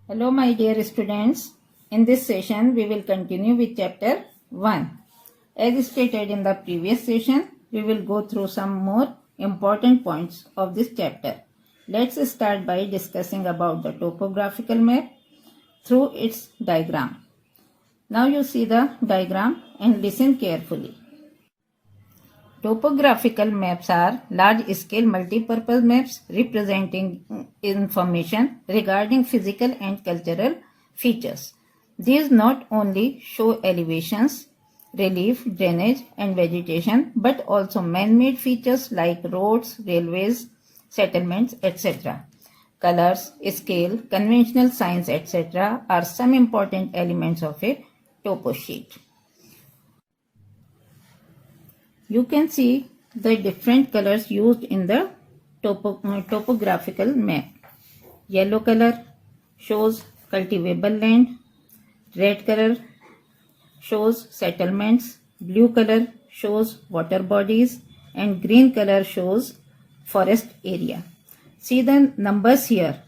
Hello my dear students. In this session we will continue with chapter 1. As stated in the previous session, we will go through some more important points of this chapter. Let's start by discussing about the topographical map through its diagram. Now you see the diagram and listen carefully. Topographical maps are large-scale multi-purpose maps representing information regarding physical and cultural features. These not only show elevations, relief, drainage and vegetation, but also man-made features like roads, railways, settlements, etc. Colors, scale, conventional signs, etc. are some important elements of a topo sheet. You can see the different colors used in the topographical map. Yellow color shows cultivable land, red color shows settlements, blue color shows water bodies, and green color shows forest area. See the numbers here.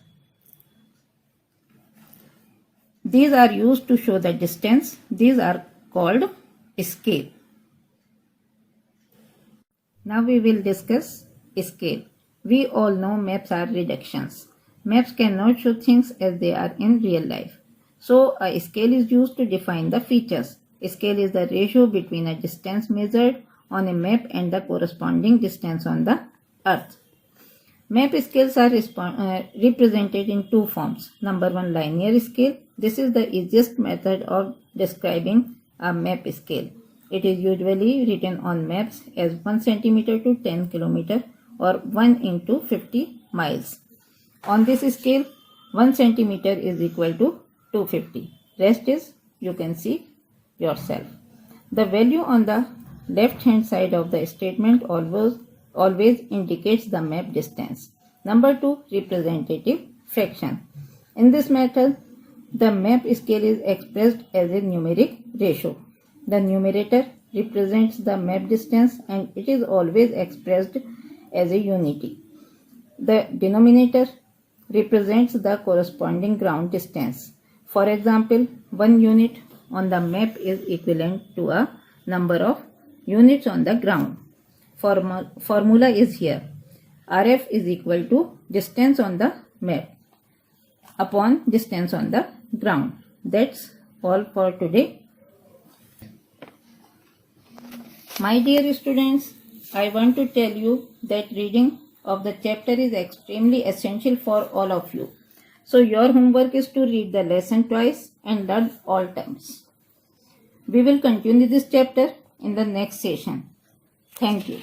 These are used to show the distance. These are called scale. Now we will discuss scale. We all know maps are reductions. Maps cannot show things as they are in real life. So a scale is used to define the features. Scale is the ratio between a distance measured on a map and the corresponding distance on the earth. Map scales are represented in two forms. Number one, linear scale. This is the easiest method of describing a map scale. It is usually written on maps as 1 cm to 10 km or 1 into 50 miles. On this scale, 1 cm is equal to 250. Rest is you can see yourself. The value on the left hand side of the statement always indicates the map distance. Number 2, representative fraction. In this method, the map scale is expressed as a numeric ratio. The numerator represents the map distance and it is always expressed as a unity. The denominator represents the corresponding ground distance. For example, 1 unit on the map is equivalent to a number of units on the ground. Formula is here. RF is equal to distance on the map upon distance on the ground. That's all for today. My dear students, I want to tell you that reading of the chapter is extremely essential for all of you. So your homework is to read the lesson twice and learn all terms. We will continue this chapter in the next session. Thank you.